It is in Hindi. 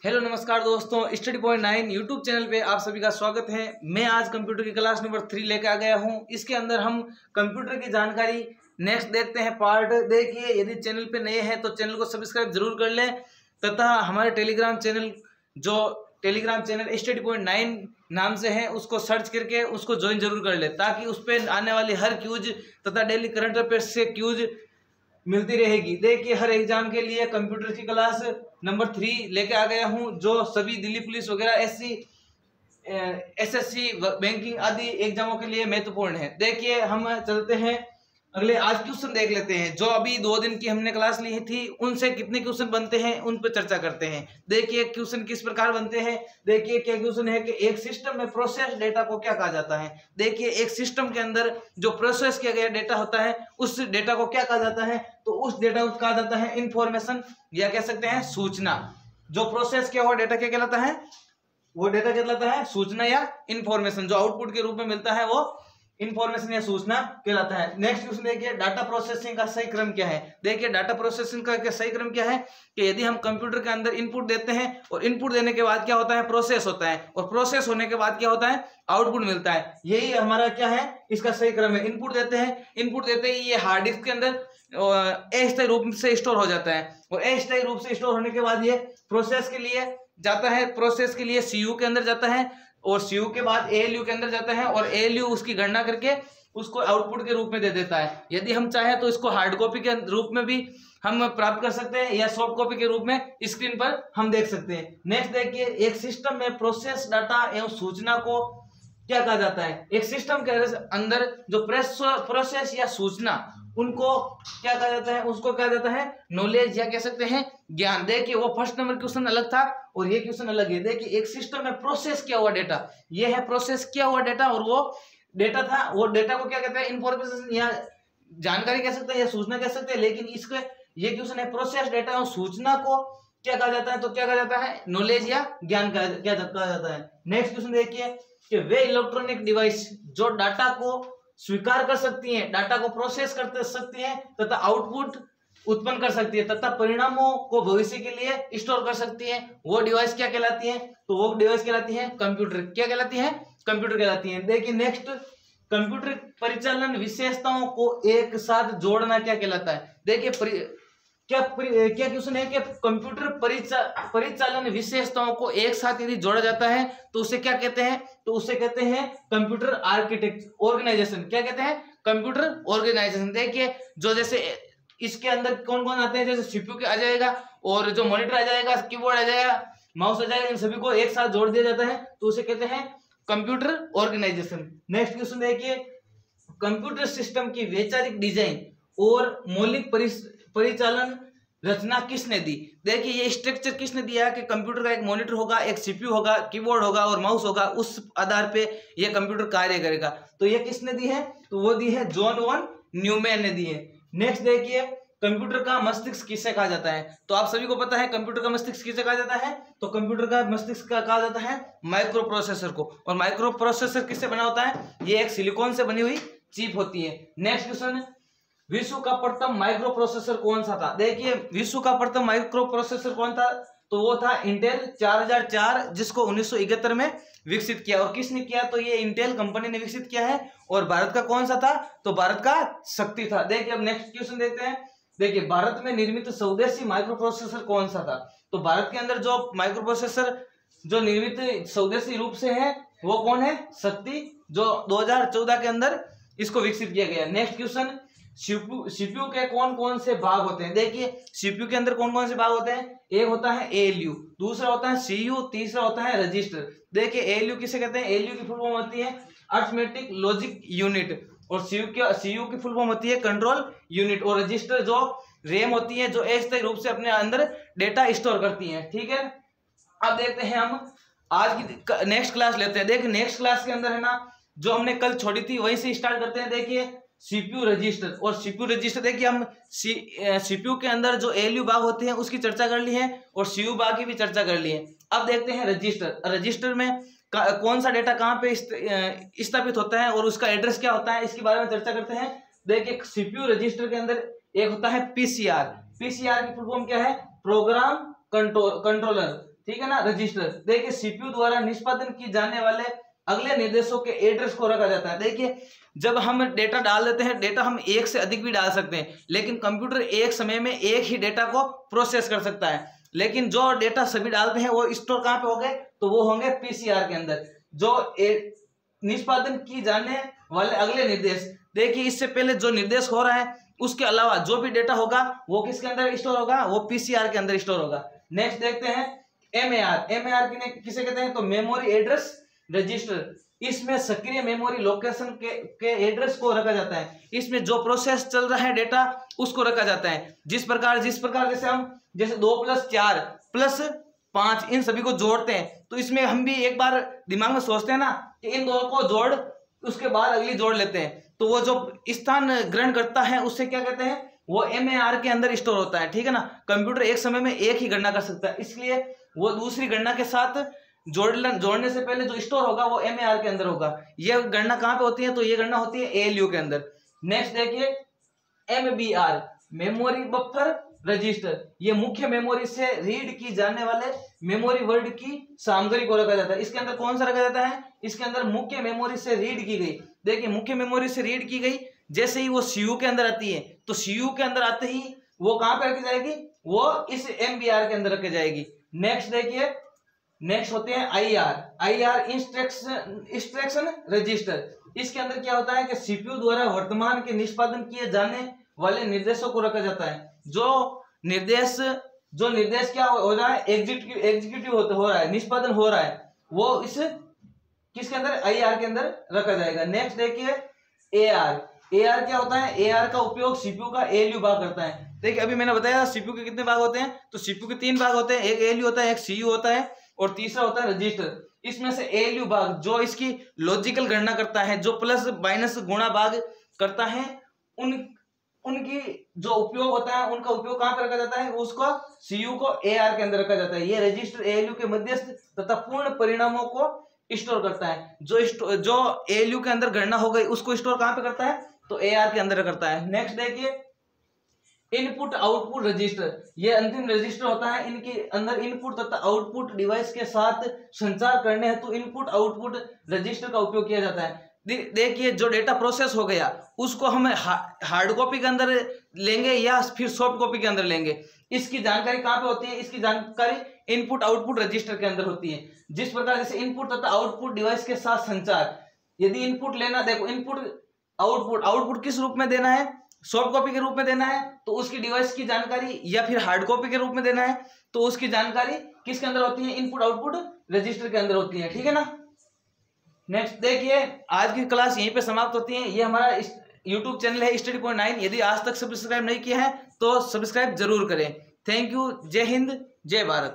हेलो नमस्कार दोस्तों, स्टडी पॉइंट 9 यूट्यूब चैनल पे आप सभी का स्वागत है। मैं आज कंप्यूटर की क्लास नंबर 3 लेकर आ गया हूं। इसके अंदर हम कंप्यूटर की जानकारी नेक्स्ट देखते हैं पार्ट। देखिए, यदि चैनल पे नए हैं तो चैनल को सब्सक्राइब जरूर कर लें तथा हमारे टेलीग्राम चैनल स्टडी पॉइंट 9 नाम से है उसको सर्च करके उसको ज्वाइन जरूर कर ले, ताकि उस पर आने वाली हर क्यूज तथा डेली करंट अफेयर्स से क्यूज मिलती रहेगी। देखिए, हर एग्जाम के लिए कंप्यूटर की क्लास नंबर 3 लेके आ गया हूं, जो सभी दिल्ली पुलिस वगैरह एसएससी बैंकिंग आदि एग्जामों के लिए महत्वपूर्ण है। देखिए, हम चलते हैं अगले आज क्वेश्चन देख लेते हैं। जो अभी 2 दिन की हमने क्लास ली थी उनसे कितने क्वेश्चन बनते हैं उन पर चर्चा करते हैं। देखिए, क्वेश्चन किस प्रकार बनते हैं। देखिए, क्या क्वेश्चन है कि एक सिस्टम में प्रोसेस डेटा को क्या कहा जाता है। देखिए, एक सिस्टम के अंदर जो प्रोसेस किया गया डेटा होता है उस डेटा को क्या कहा जाता है, तो उस डेटा को कहा जाता है इंफॉर्मेशन, या कह सकते हैं सूचना। जो प्रोसेस किया हुआ डेटा क्या कहलाता है, वो डेटा कहलाता है सूचना या इंफॉर्मेशन। जो आउटपुट के रूप में मिलता है वो इंफॉर्मेशन या सूचना कहलाता है। नेक्स्ट क्वेश्चन देखिए, डाटा प्रोसेसिंग का सही क्रम क्या है। देखिए, डाटा प्रोसेसिंग का सही क्रम क्या है कि यदि हम कंप्यूटर के अंदर इनपुट देते हैं और इनपुट देने के बाद क्या होता है, प्रोसेस होता है, और प्रोसेस होने के बाद क्या होता है, आउटपुट मिलता है। यही हमारा क्या है, इसका सही क्रम है। इनपुट देते ही ये हार्ड डिस्क के अंदर अस्थायी रूप से स्टोर हो जाता है, और अस्थायी रूप से स्टोर होने के बाद ये प्रोसेस के लिए जाता है। प्रोसेस के लिए सीयू के अंदर जाता है, और सीयू के बाद एएलयू के अंदर जाता है, और एएलयू उसकी गणना करके उसको आउटपुट के रूप में दे देता है। यदि हम चाहें तो इसको हार्ड कॉपी के रूप में भी हम प्राप्त कर सकते हैं, या सॉफ्ट कॉपी के रूप में स्क्रीन पर हम देख सकते हैं। नेक्स्ट देखिए, एक सिस्टम में प्रोसेस डाटा एवं सूचना को क्या कहा जाता है। एक सिस्टम के अंदर जो प्रोसेस या सूचना उनको क्या कहा जाता है, उसको कहा जाता है नॉलेज, या कह सकते हैं ज्ञान। देखिए, वो फर्स्ट नंबर क्वेश्चन अलग था और ये क्वेश्चन अलग है। देखिए, एक सिस्टम में प्रोसेस किया हुआ डेटा, ये है प्रोसेस किया हुआ डेटा, और वो डेटा था, वो डेटा को क्या कहते हैं, इंफॉर्मेशन या जानकारी कह सकते हैं या सूचना कह सकते हैं। लेकिन इसके ये क्वेश्चन है प्रोसेस डेटा और सूचना को क्या कहा जाता है, तो क्या कहा जाता है, नॉलेज या ज्ञान कहा जाता है। नेक्स्ट क्वेश्चन देखिए कि वे इलेक्ट्रॉनिक डिवाइस जो डाटा को स्वीकार कर सकती हैं, डाटा को प्रोसेस कर सकती हैं तथा आउटपुट उत्पन्न कर सकती है तथा परिणामों को भविष्य के लिए स्टोर कर सकती हैं, वो डिवाइस क्या कहलाती है, तो वो डिवाइस कहलाती है कंप्यूटर। क्या कहलाती है, कंप्यूटर कहलाती है। देखिए, नेक्स्ट कंप्यूटर परिचालन विशेषताओं को एक साथ जोड़ना क्या कहलाता है। देखिए, क्या क्वेश्चन है कि कंप्यूटर परिचालन विशेषताओं को एक साथ यदि जोड़ा जाता है तो उसे क्या कहते हैं, तो उसे कहते हैं कंप्यूटर आर्किटेक्चर ऑर्गेनाइजेशन। क्या कहते हैं, कंप्यूटर ऑर्गेनाइजेशन। देखिए, जो जैसे इसके अंदर कौन कौन आते हैं, जैसे सीपीयू के आ जाएगा, और जो मॉनिटर आ जाएगा, कीबोर्ड आ जाएगा, माउस आ जाएगा, इन सभी को एक साथ जोड़ दिया जाता है तो उसे कहते हैं कंप्यूटर ऑर्गेनाइजेशन। नेक्स्ट क्वेश्चन देखिए, कंप्यूटर सिस्टम की वैचारिक डिजाइन और मौलिक परिचालन रचना किसने दी। देखिए, ये स्ट्रक्चर किसने दिया कि कंप्यूटर का एक मॉनिटर होगा, एक सीपीयू होगा, कीबोर्ड होगा और माउस होगा, उस आधार पे ये कंप्यूटर कार्य करेगा। तो ये किसने दी है, तो वो दी है जॉन वॉन न्यूमैन ने दी है। नेक्स्ट देखिए, कंप्यूटर का मस्तिष्क किसे कहा जाता है। तो आप सभी को पता है कंप्यूटर का मस्तिष्क किसे कहा जाता है, तो कंप्यूटर का मस्तिष्क कहा जाता है माइक्रो प्रोसेसर को। और माइक्रो प्रोसेसर किससे बना होता है, ये एक सिलिकॉन से बनी हुई चिप होती है। नेक्स्ट क्वेश्चन, विश्व का प्रथम माइक्रो प्रोसेसर कौन सा था। देखिए, विश्व का प्रथम माइक्रो प्रोसेसर कौन था, तो वो था इंटेल 4004, जिसको 1971 में विकसित किया। और किसने किया, तो ये इंटेल कंपनी ने विकसित किया है। और भारत का कौन सा था, तो भारत का शक्ति था। देखिए, अब नेक्स्ट क्वेश्चन देखते हैं। देखिए, भारत में निर्मित स्वदेशी माइक्रो प्रोसेसर कौन सा था। तो भारत के अंदर जो माइक्रो प्रोसेसर जो निर्मित स्वदेशी रूप से है वो कौन है, शक्ति, जो 2014 के अंदर इसको विकसित किया गया। नेक्स्ट क्वेश्चन, सीपीयू के कौन कौन से भाग होते हैं। देखिए, सीपीयू के अंदर कौन कौन से भाग होते हैं, एक होता है एएलयू, दूसरा होता है सीयू, तीसरा होता है रजिस्टर। देखिए, एएलयू किसे कहते हैं, एएलयू की फुल फॉर्म होती है अरिथमेटिक लॉजिक यूनिट, और सीयू की फुल फॉर्म होती है कंट्रोल यूनिट, और रजिस्टर जो रैम होती है जो अस्थायी रूप से अपने अंदर डेटा स्टोर करती है। ठीक है, अब देखते हैं हम आज की नेक्स्ट क्लास लेते हैं। देखिए, नेक्स्ट क्लास के अंदर है ना, जो हमने कल छोड़ी थी वहीं से स्टार्ट करते हैं। देखिए, सीपीयू रजिस्टर और सीपीयू रजिस्टर। देखिए, हम सीपीयू के अंदर जो एएलयू भाग होते हैं उसकी चर्चा कर ली है, और सीयू भाग की भी चर्चा कर ली है। अब देखते हैं रजिस्टर। रजिस्टर में कौन सा डेटा कहाँ पे स्थापित होता है और उसका एड्रेस क्या होता है, इसके बारे में चर्चा करते हैं। देखिए, सीपीयू रजिस्टर के अंदर एक होता है पीसीआर। पीसीआर की फुल फॉर्म क्या है, प्रोग्राम कंट्रोलर। ठीक है ना, रजिस्टर। देखिए सीपीयू द्वारा निष्पादन की जाने वाले अगले निर्देशों के एड्रेस को रखा जाता है। देखिए जब हम डेटा डाल देते हैं, डेटा हम एक से अधिक भी डाल सकते हैं, लेकिन कंप्यूटर एक समय में एक ही डेटा को प्रोसेस कर सकता है। लेकिन जो डेटा सभी डालते हैं वो स्टोर कहाँ पे होंगे, तो वो होंगे पीसीआर के अंदर, जो निष्पादन की जाने वाले अगले निर्देश। देखिए इससे पहले जो निर्देश हो रहा है उसके अलावा जो भी डेटा होगा वो किसके अंदर स्टोर होगा, वो पीसीआर के अंदर स्टोर होगा। नेक्स्ट देखते हैं एमएआर। एमएआर किसे कहते हैं, तो मेमोरी एड्रेस रजिस्टर। इसमें सक्रिय मेमोरी लोकेशन के एड्रेस को रखा जाता है। इसमें जो प्रोसेस चल रहा है डेटा उसको रखा जाता है। जिस प्रकार जैसे हम 2 + 4 + 5 इन सभी को जोड़ते हैं, तो इसमें हम भी एक बार दिमाग में सोचते हैं ना कि इन दोनों को जोड़ उसके बाद अगली जोड़ लेते हैं, तो वो जो स्थान ग्रहण करता है उससे क्या कहते हैं, वो एमएआर के अंदर स्टोर होता है। ठीक है ना, कंप्यूटर एक समय में एक ही गणना कर सकता है, इसलिए वो दूसरी गणना के साथ जोड़ने से पहले जो स्टोर होगा वो एमएआर के अंदर होगा। ये गणना कहाँ पे होती है, तो ये गणना होती है एएलयू के अंदर। नेक्स्ट देखिए एमबीआर, मेमोरी बफर रजिस्टर। ये मुख्य मेमोरी से रीड की जाने वाले मेमोरी वर्ड की सामग्री को रखा जाता है। इसके अंदर कौन सा रखा जाता है, इसके अंदर मुख्य मेमोरी से रीड की गई। देखिए मुख्य मेमोरी से रीड की गई जैसे ही वो सीयू के अंदर आती है, तो सीयू के अंदर आते ही वो कहां पे रखी जाएगी, वो इस एमबीआर के अंदर रखी जाएगी। नेक्स्ट देखिए, नेक्स्ट होते हैं आईआर इंस्ट्रक्शन रजिस्टर। इसके अंदर क्या होता है कि सीपीयू द्वारा वर्तमान के निष्पादन किए जाने वाले निर्देशों को रखा जाता है। जो निर्देश क्या हो रहा है, एग्जीक्यूटिव हो रहा है, निष्पादन हो रहा है, वो इस किसके अंदर, आईआर के अंदर रखा जाएगा। नेक्स्ट देखिए एआर क्या होता है, एआर का उपयोग सीपीयू का एएलयू भाग करता है। देखिए अभी मैंने बताया सीपीयू के कितने भाग होते हैं, तो सीपीयू के 3 भाग होते हैं, एक एएलयू होता है, एक सीयू होता है और तीसरा होता है रजिस्टर। इसमें से एएलयू भाग जो इसकी लॉजिकल गणना करता है, जो प्लस माइनस गुणा भाग करता है, उनकी जो उपयोग होता है उनका उपयोग कहां पर रखा जाता है, उसको सीयू को एआर के अंदर रखा जाता है। ये रजिस्टर एएलयू के मध्यस्थ तथा पूर्ण परिणामों को स्टोर करता है। जो एएलयू के अंदर गणना हो गई उसको स्टोर कहां पे करता है, तो एआर के अंदर करता है। नेक्स्ट देखिए इनपुट आउटपुट रजिस्टर। ये अंतिम रजिस्टर होता है, इनके अंदर इनपुट तथा आउटपुट डिवाइस के साथ संचार करने हेतु इनपुट आउटपुट रजिस्टर का उपयोग किया जाता है। देखिए जो डेटा प्रोसेस हो गया उसको हम हार्ड कॉपी के अंदर लेंगे या फिर सॉफ्ट कॉपी के अंदर लेंगे, इसकी जानकारी कहां पे होती है, इसकी जानकारी इनपुट आउटपुट रजिस्टर के अंदर होती है। जिस प्रकार जैसे इनपुट तथा आउटपुट डिवाइस के साथ संचार, यदि इनपुट लेना, देखो इनपुट आउटपुट किस रूप में देना है, सॉफ्ट कॉपी के रूप में देना है, तो उसकी डिवाइस की जानकारी, या फिर हार्ड कॉपी के रूप में देना है तो उसकी जानकारी किसके अंदर होती है, इनपुट आउटपुट रजिस्टर के अंदर होती है। ठीक है ना। नेक्स्ट देखिए आज की क्लास यहीं पे समाप्त होती है। ये हमारा यूट्यूब चैनल है स्टडी पॉइंट 9। यदि आज तक सब्सक्राइब नहीं किया है तो सब्सक्राइब जरूर करें। Thank you. जय हिंद, जय भारत।